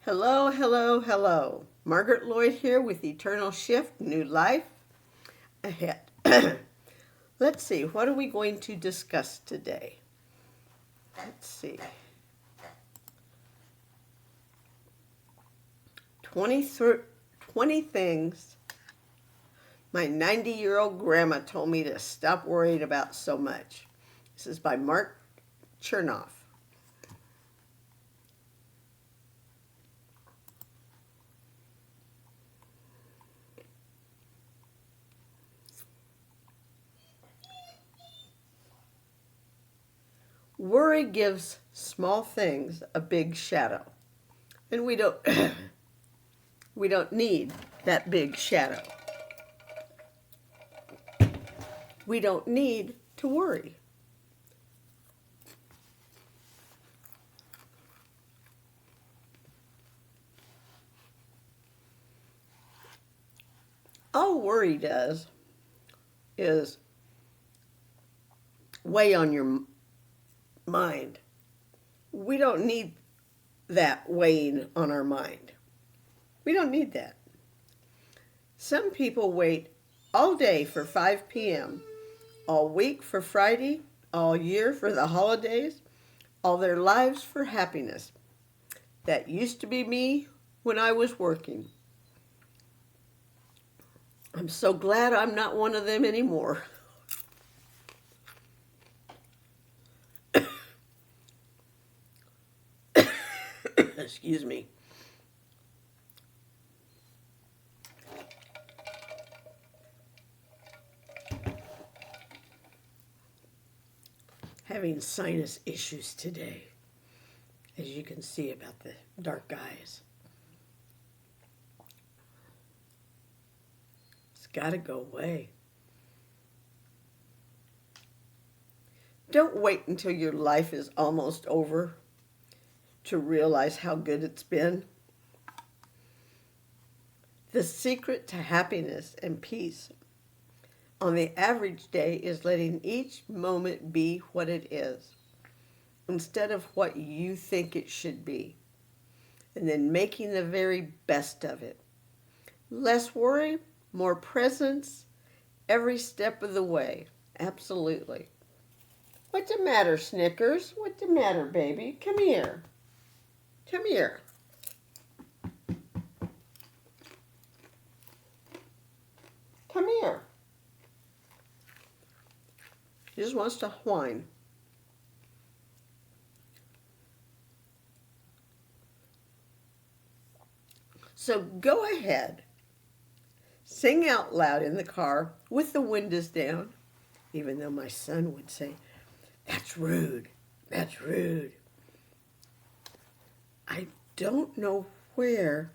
Hello, hello, hello. Margaret Lloyd here with Eternal Shift, New Life Ahead. Let's see, what are we going to discuss today? Let's see. 20 things my 90-year-old grandma told me to stop worrying about so much. This is by Marc Chernoff. Worry gives small things a big shadow, and we don't we don't need that big shadow. We don't need to worry. All worry does is weigh on your mind. We don't need that weighing on our mind. We don't need that. Some people wait all day for 5 p.m., all week for Friday, all year for the holidays, all their lives for happiness. That used to be me when I was working. I'm so glad I'm not one of them anymore. Excuse me. Having sinus issues today, as you can see about the dark eyes. It's got to go away. Don't wait until your life is almost over to realize how good it's been. The secret to happiness and peace on the average day is letting each moment be what it is, instead of what you think it should be, and then making the very best of it. Less worry, more presence, every step of the way. Absolutely. What's the matter, Snickers? What's the matter, baby? Come here. Come here. Come here. He just wants to whine. So go ahead. Sing out loud in the car with the windows down, even though my son would say, "That's rude. That's rude." I don't know where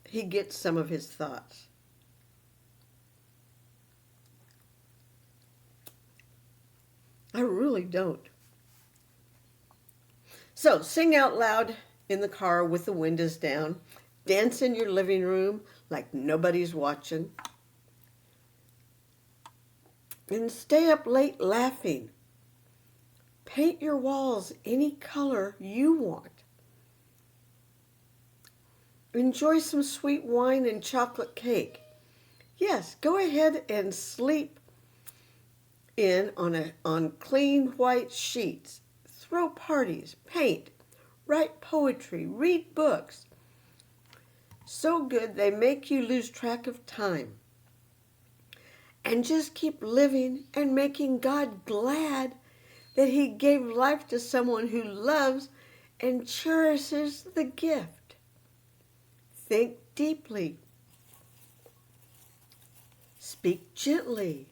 he gets some of his thoughts. I really don't. So sing out loud in the car with the windows down. Dance in your living room like nobody's watching. And stay up late laughing. Paint your walls any color you want. Enjoy some sweet wine and chocolate cake. Yes, go ahead and sleep in on clean white sheets. Throw parties, paint, write poetry, read books. So good they make you lose track of time. And just keep living and making God glad that He gave life to someone who loves and cherishes the gift. Think deeply. Speak gently.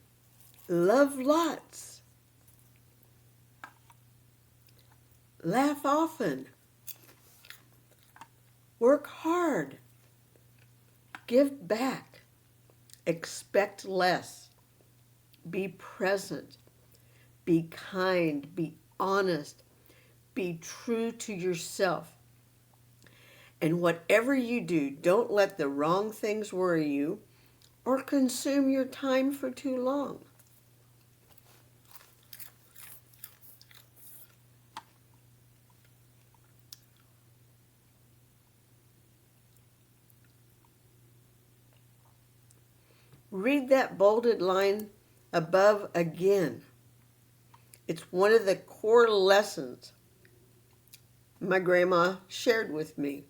Love lots. Laugh often. Work hard. Give back. Expect less. Be present. Be kind. Be honest. Be true to yourself. And whatever you do, don't let the wrong things worry you or consume your time for too long. Read that bolded line above again. It's one of the core lessons my grandma shared with me.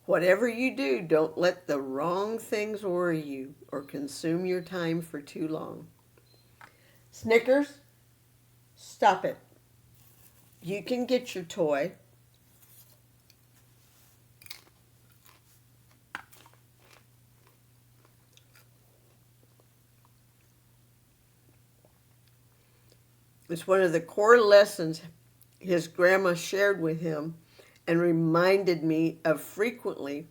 Whatever you do, don't let the wrong things worry you or consume your time for too long. Snickers, stop it. You can get your toy. It's one of the core lessons his grandma shared with him and reminded me of frequently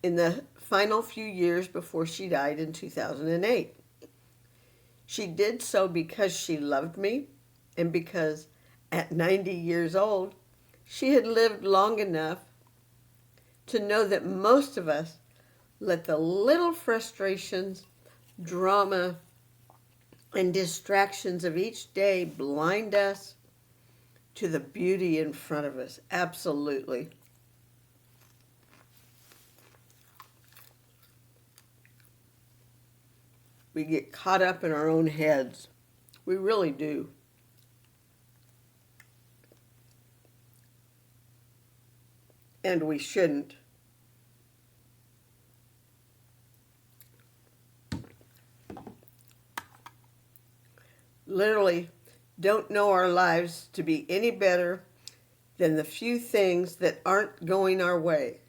in the final few years before she died in 2008. She did so because she loved me and because at 90 years old, she had lived long enough to know that most of us let the little frustrations, drama, and distractions of each day blind us to the beauty in front of us. Absolutely. We get caught up in our own heads. We really do. And we shouldn't. Literally don't know our lives to be any better than the few things that aren't going our way.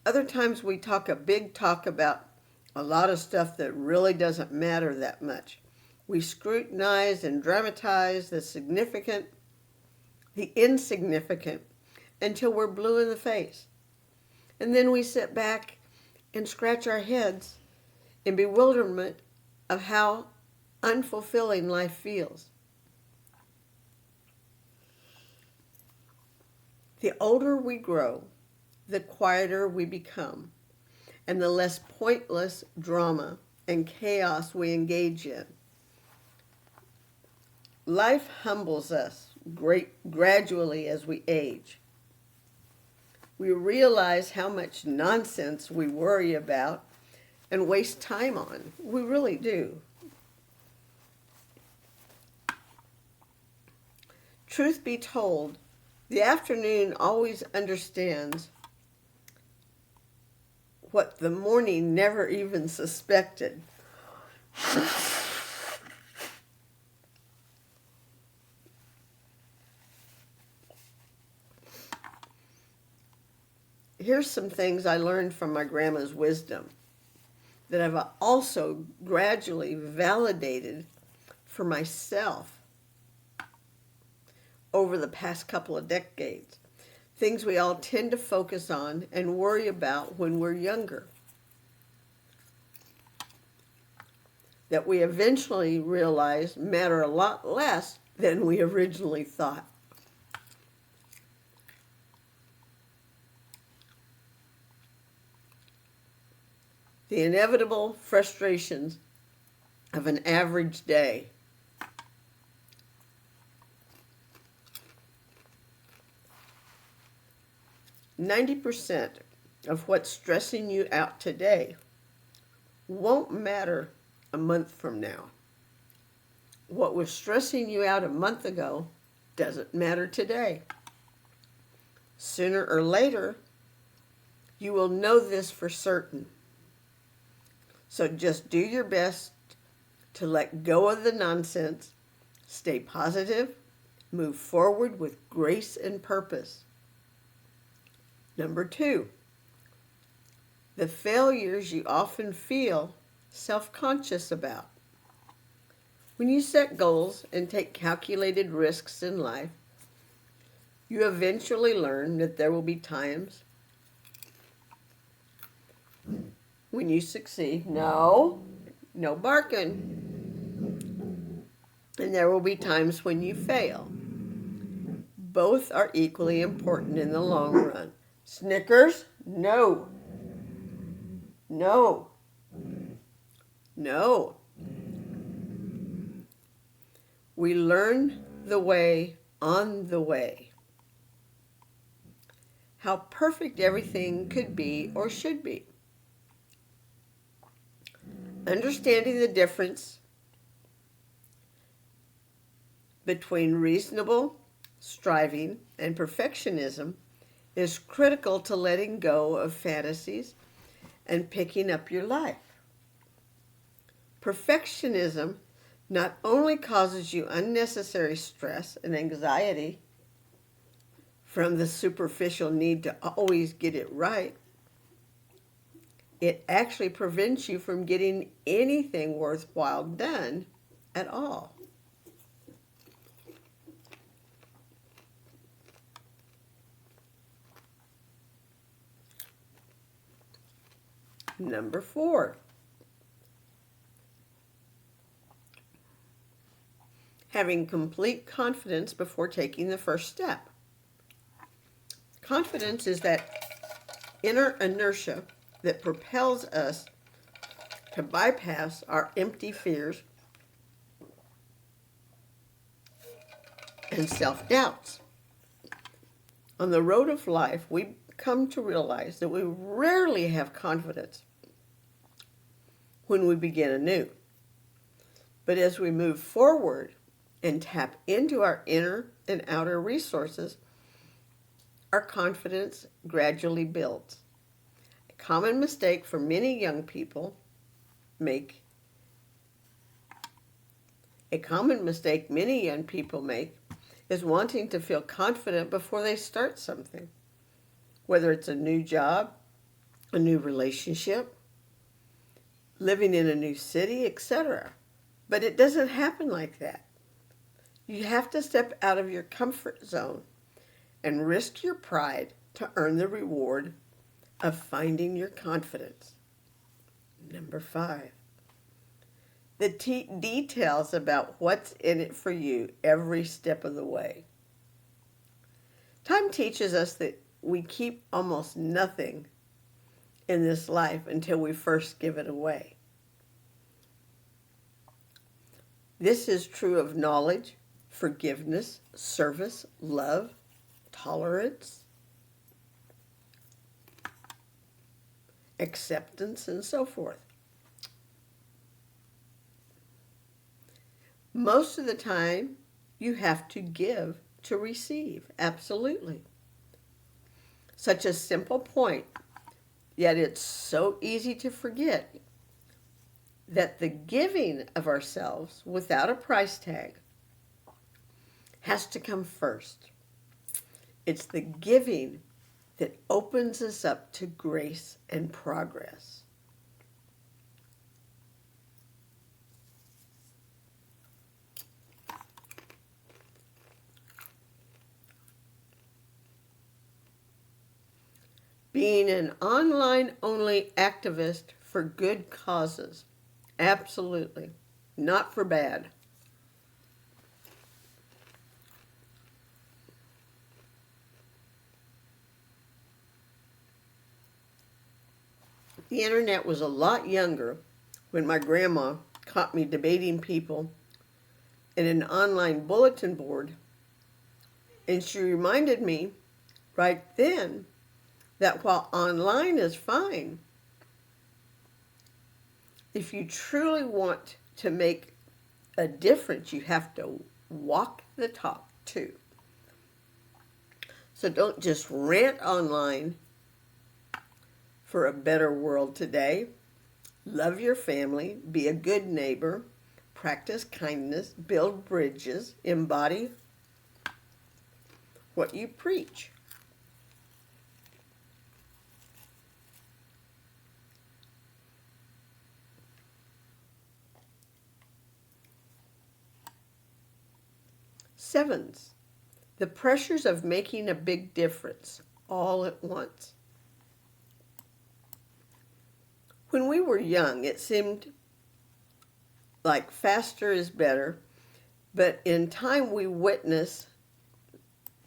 Other times we talk a big talk about a lot of stuff that really doesn't matter that much. We scrutinize and dramatize the significant, the insignificant, until we're blue in the face. And then we sit back and scratch our heads in bewilderment of how unfulfilling life feels. The older we grow, the quieter we become, and the less pointless drama and chaos we engage in. Life humbles us gradually as we age. We realize how much nonsense we worry about and waste time on. We really do. Truth be told, the afternoon always understands what the morning never even suspected. Here's some things I learned from my grandma's wisdom that I've also gradually validated for myself over the past couple of decades. Things we all tend to focus on and worry about when we're younger, that we eventually realize matter a lot less than we originally thought. The inevitable frustrations of an average day. %90 of what's stressing you out today won't matter a month from now. What was stressing you out a month ago doesn't matter today. Sooner or later, you will know this for certain. So just do your best to let go of the nonsense, stay positive, move forward with grace and purpose. Number 2, the failures you often feel self-conscious about. When you set goals and take calculated risks in life, you eventually learn that there will be times when you succeed. No barking. And there will be times when you fail. Both are equally important in the long run. Snickers? No. We learn the way on the way. How perfect everything could be or should be. Understanding the difference between reasonable striving and perfectionism is critical to letting go of fantasies and picking up your life. Perfectionism not only causes you unnecessary stress and anxiety from the superficial need to always get it right, it actually prevents you from getting anything worthwhile done at all. Number 4, having complete confidence before taking the first step. Confidence is that inner inertia that propels us to bypass our empty fears and self-doubts. On the road of life, we come to realize that we rarely have confidence when we begin anew. But as we move forward and tap into our inner and outer resources, our confidence gradually builds. A common mistake many young people make is wanting to feel confident before they start something, whether it's a new job, a new relationship, living in a new city, etc. But it doesn't happen like that. You have to step out of your comfort zone and risk your pride to earn the reward of finding your confidence. Number 5, the details about what's in it for you every step of the way. Time teaches us that we keep almost nothing in this life until we first give it away. This is true of knowledge, forgiveness, service, love, tolerance, acceptance, and so forth. Most of the time, you have to give to receive, absolutely. Such a simple point, yet it's so easy to forget that the giving of ourselves without a price tag has to come first. It's the giving that opens us up to grace and progress. Being an online-only activist for good causes. Absolutely. Not for bad. The internet was a lot younger when my grandma caught me debating people in an online bulletin board, and she reminded me right then that while online is fine, if you truly want to make a difference, you have to walk the talk too. So don't just rant online for a better world today. Love your family, be a good neighbor, practice kindness, build bridges, embody what you preach. Sevens, the pressures of making a big difference all at once. When we were young, it seemed like faster is better, but in time we witness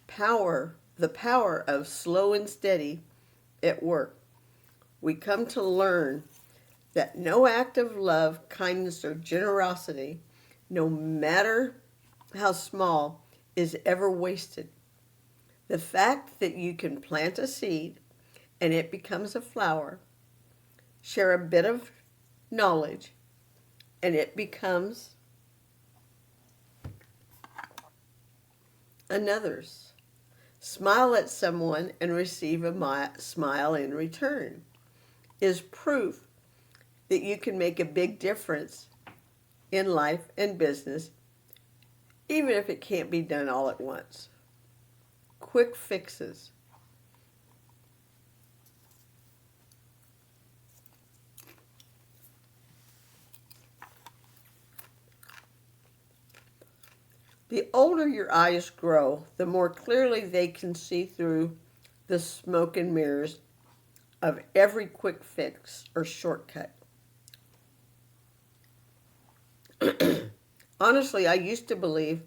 the power of slow and steady at work. We come to learn that no act of love, kindness, or generosity, no matter how small, is ever wasted. The fact that you can plant a seed and it becomes a flower, share a bit of knowledge, and it becomes another's. Smile at someone and receive a smile in return is proof that you can make a big difference in life and business, even if it can't be done all at once. Quick fixes. The older your eyes grow, the more clearly they can see through the smoke and mirrors of every quick fix or shortcut. Honestly, I used to believe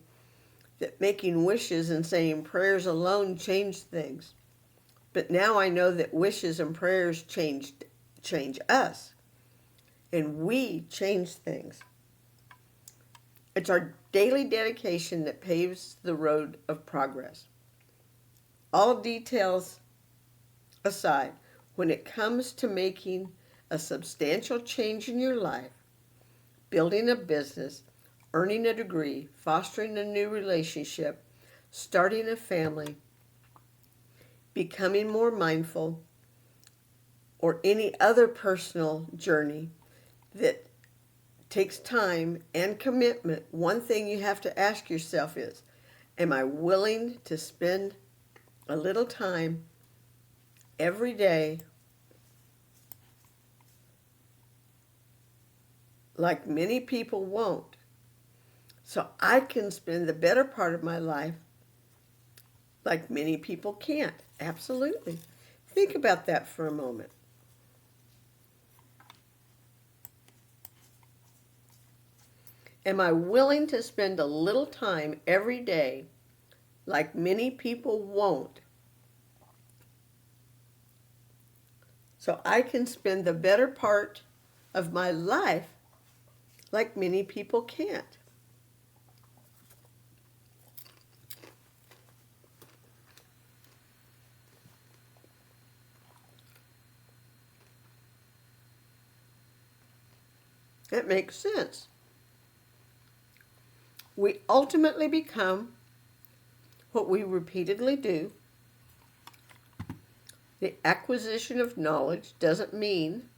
that making wishes and saying prayers alone changed things. But now I know that wishes and prayers change us, and we change things. It's our daily dedication that paves the road of progress. All details aside, when it comes to making a substantial change in your life, building a business, earning a degree, fostering a new relationship, starting a family, becoming more mindful, or any other personal journey that takes time and commitment, one thing you have to ask yourself is, am I willing to spend a little time every day like many people won't, so I can spend the better part of my life like many people can't? Absolutely. Think about that for a moment. Am I willing to spend a little time every day like many people won't, so I can spend the better part of my life like many people can't? That makes sense. We ultimately become what we repeatedly do. The acquisition of knowledge doesn't mean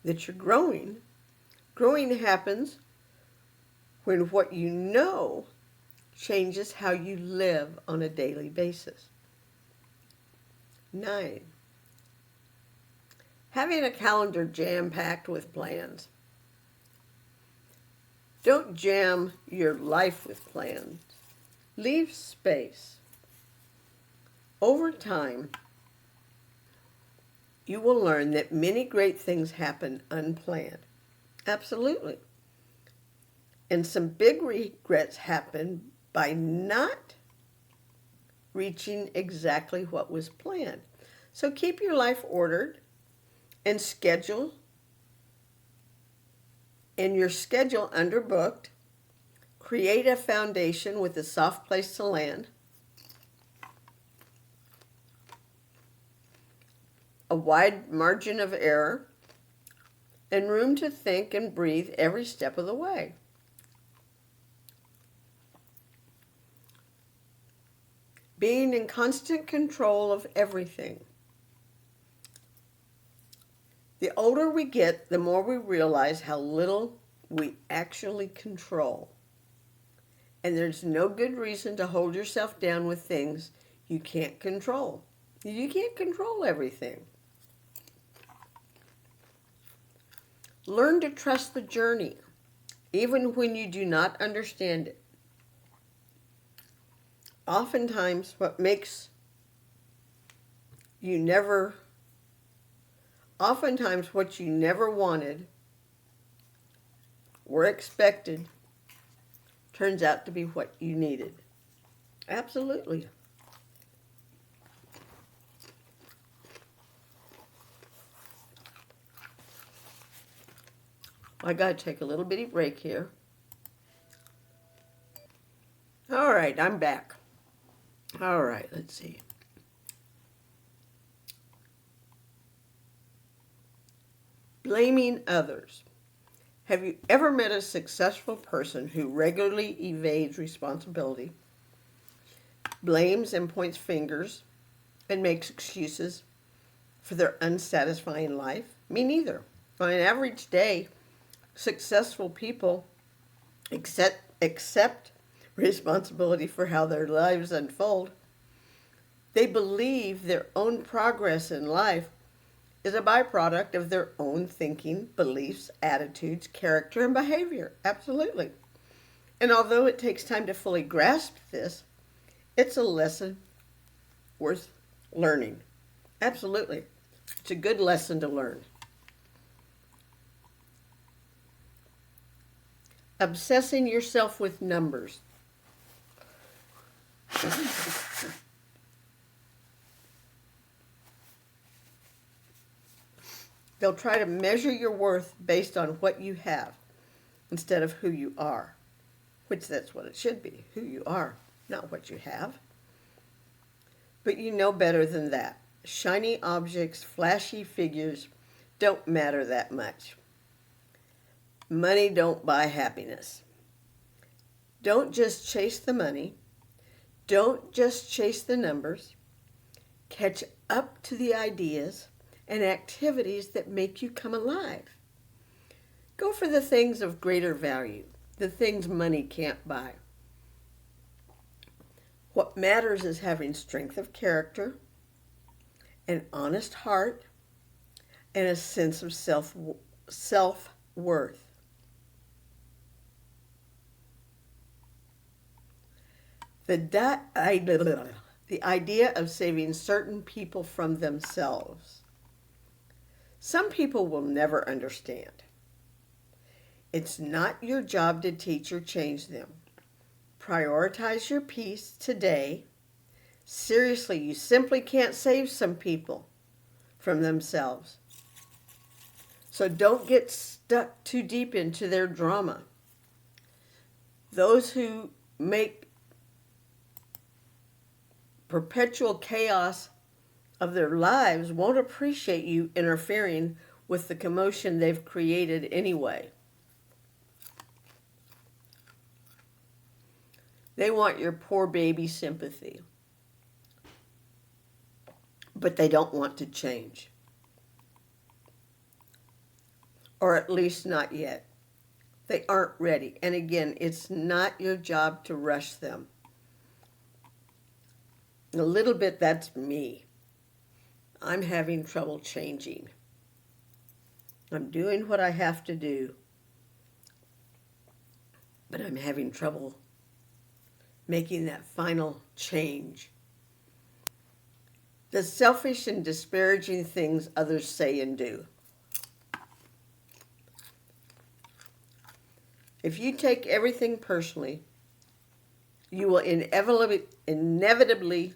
that you're growing. Growing happens when what you know changes how you live on a daily basis. 9. Having a calendar jam-packed with plans. Don't jam your life with plans. Leave space. Over time, you will learn that many great things happen unplanned. Absolutely. And some big regrets happen by not reaching exactly what was planned. So keep your life ordered and your schedule underbooked. Create a foundation with a soft place to land, a wide margin of error, and room to think and breathe every step of the way. Being in constant control of everything. The older we get, the more we realize how little we actually control. And there's no good reason to hold yourself down with things you can't control. You can't control everything. Learn to trust the journey, even when you do not understand it. Oftentimes what you never wanted or expected turns out to be what you needed. Absolutely. I gotta take a little bitty break here. All right, I'm back. All right, let's see. Blaming others. Have you ever met a successful person who regularly evades responsibility, blames and points fingers, and makes excuses for their unsatisfying life? Me neither. On an average day, successful people accept responsibility for how their lives unfold. They believe their own progress in life is a byproduct of their own thinking, beliefs, attitudes, character, and behavior. Absolutely. And although it takes time to fully grasp this, it's a lesson worth learning. Absolutely. It's a good lesson to learn. Obsessing yourself with numbers. They'll try to measure your worth based on what you have instead of who you are, which that's what it should be, who you are, not what you have. But you know better than that. Shiny objects, flashy figures don't matter that much. Money don't buy happiness. Don't just chase the money. Don't just chase the numbers. Catch up to the ideas and activities that make you come alive. Go for the things of greater value, the things money can't buy. What matters is having strength of character, an honest heart, and a sense of self-worth. The idea of saving certain people from themselves. Some people will never understand. It's not your job to teach or change them. Prioritize your peace today. Seriously, you simply can't save some people from themselves. So don't get stuck too deep into their drama. Those who make perpetual chaos of their lives won't appreciate you interfering with the commotion they've created anyway. They want your poor baby sympathy, but they don't want to change. Or at least not yet. They aren't ready. And again, it's not your job to rush them. A little bit, that's me. I'm having trouble changing. I'm doing what I have to do, but I'm having trouble making that final change. The selfish and disparaging things others say and do. If you take everything personally, you will inevitably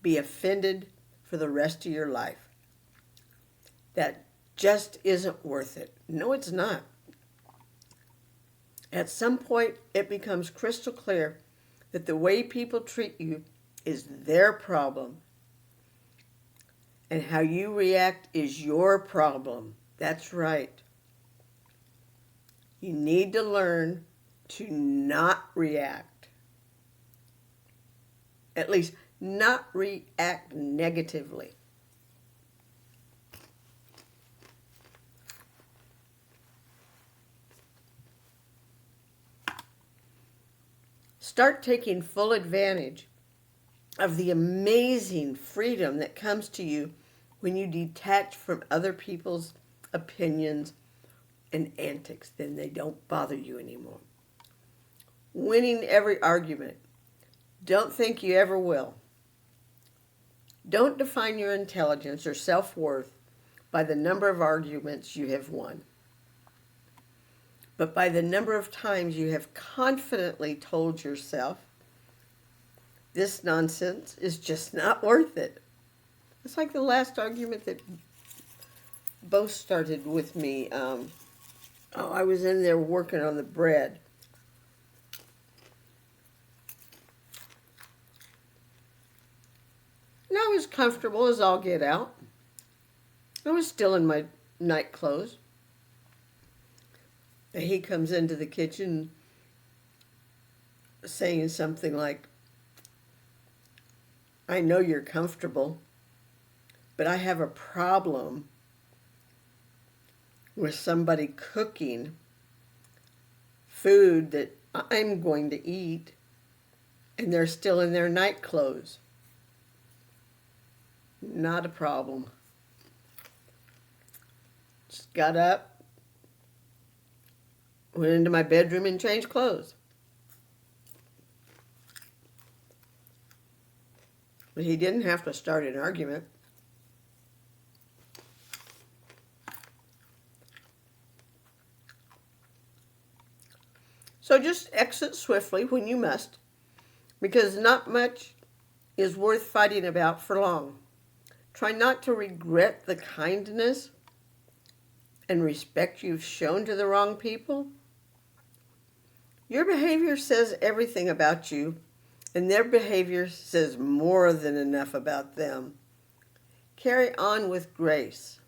be offended for the rest of your life. That just isn't worth it. No, it's not. At some point, it becomes crystal clear that the way people treat you is their problem, and how you react is your problem. That's right. You need to learn to not react. At least, not react negatively. Start taking full advantage of the amazing freedom that comes to you when you detach from other people's opinions and antics. Then they don't bother you anymore. Winning every argument. Don't think you ever will. Don't define your intelligence or self-worth by the number of arguments you have won, but by the number of times you have confidently told yourself, this nonsense is just not worth it. It's like the last argument that both started with me. I was in there working on the bread. And I was comfortable as all get out. I was still in my night clothes. And he comes into the kitchen saying something like, I know you're comfortable, but I have a problem with somebody cooking food that I'm going to eat and they're still in their night clothes. Not a problem. Just got up, went into my bedroom and changed clothes. But he didn't have to start an argument. So just exit swiftly when you must, because not much is worth fighting about for long. Try not to regret the kindness and respect you've shown to the wrong people. Your behavior says everything about you, and their behavior says more than enough about them. Carry on with grace.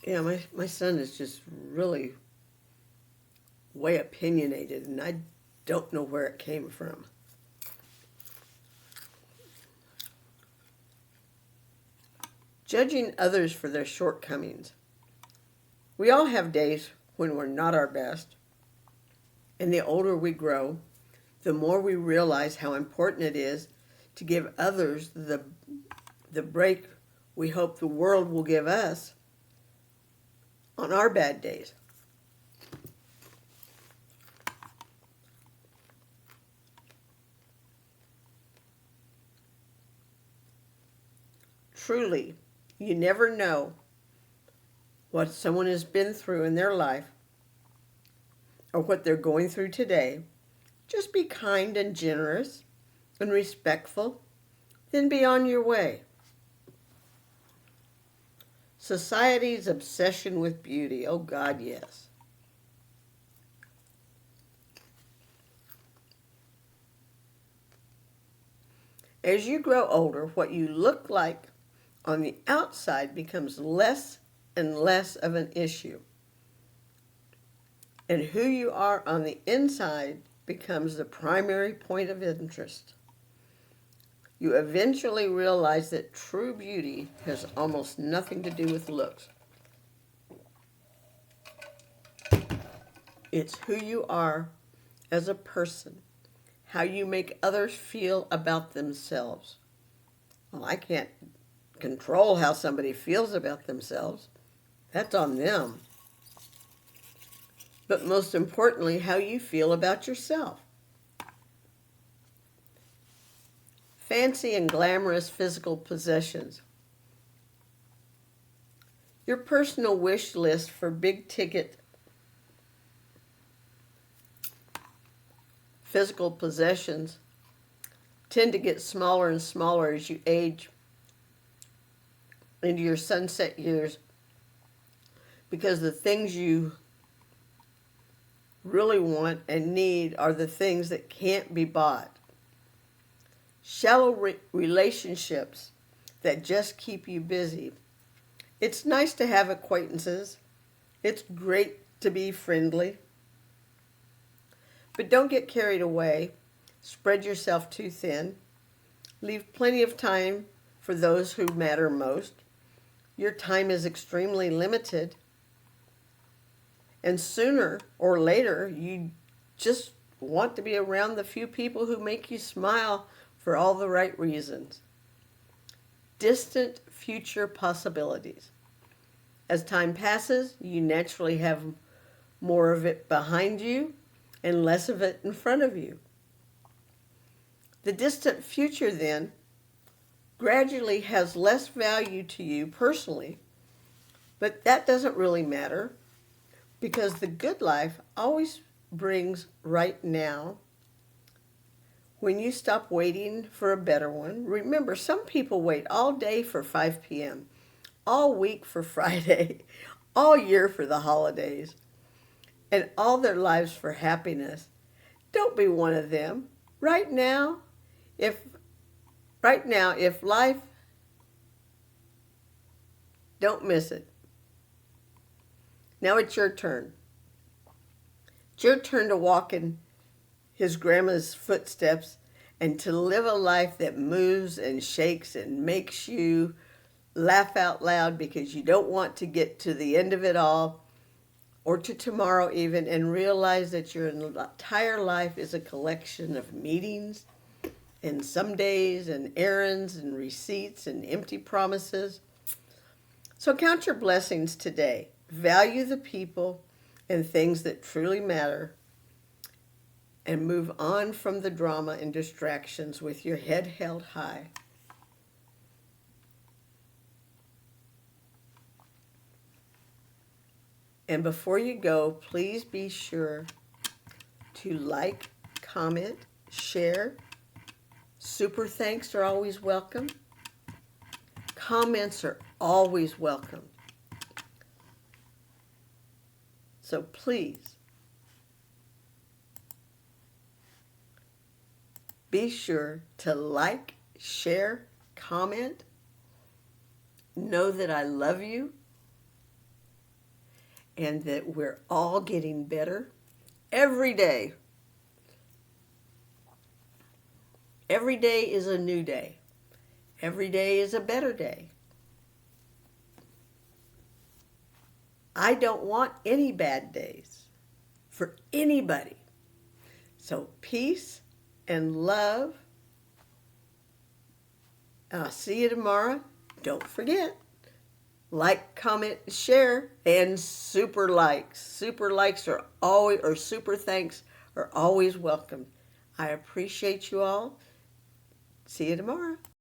Yeah, my son is just really way opinionated, and I don't know where it came from. Judging others for their shortcomings. We all have days when we're not our best, and the older we grow, the more we realize how important it is to give others the break we hope the world will give us on our bad days. Truly, you never know what someone has been through in their life or what they're going through today. Just be kind and generous and respectful, then be on your way. Society's obsession with beauty. Oh God, yes. As you grow older, what you look like on the outside becomes less and less of an issue. And who you are on the inside becomes the primary point of interest. You eventually realize that true beauty has almost nothing to do with looks. It's who you are as a person, how you make others feel about themselves. Well, I can't control how somebody feels about themselves. That's on them. But most importantly, how you feel about yourself. Fancy and glamorous physical possessions. Your personal wish list for big ticket physical possessions tend to get smaller and smaller as you age into your sunset years, because the things you really want and need are the things that can't be bought. Shallow relationships that just keep you busy. It's nice to have acquaintances. It's great to be friendly. But don't get carried away. Spread yourself too thin. Leave plenty of time for those who matter most. Your time is extremely limited. And sooner or later, you just want to be around the few people who make you smile for all the right reasons. Distant future possibilities. As time passes, you naturally have more of it behind you and less of it in front of you. The distant future, then, gradually has less value to you personally, but that doesn't really matter, because the good life always brings right now. When you stop waiting for a better one, remember, some people wait all day for 5 p.m., all week for Friday, all year for the holidays, and all their lives for happiness. Don't be one of them. Right now, if life, don't miss it. Now it's your turn. It's your turn to walk in his grandma's footsteps and to live a life that moves and shakes and makes you laugh out loud because you don't want to get to the end of it all or to tomorrow even, and realize that your entire life is a collection of meetings and some days and errands and receipts and empty promises. So count your blessings today. Value the people and things that truly matter, and move on from the drama and distractions with your head held high. And before you go, please be sure to like, comment, share. Super thanks are always welcome. Comments are always welcome. So please, be sure to like, share, comment. Know that I love you and that we're all getting better every day. Every day is a new day. Every day is a better day. I don't want any bad days for anybody. So peace and love. And I'll see you tomorrow. Don't forget, like, comment, share, and super likes. Super likes are always, or super thanks are always welcome. I appreciate you all. See you tomorrow.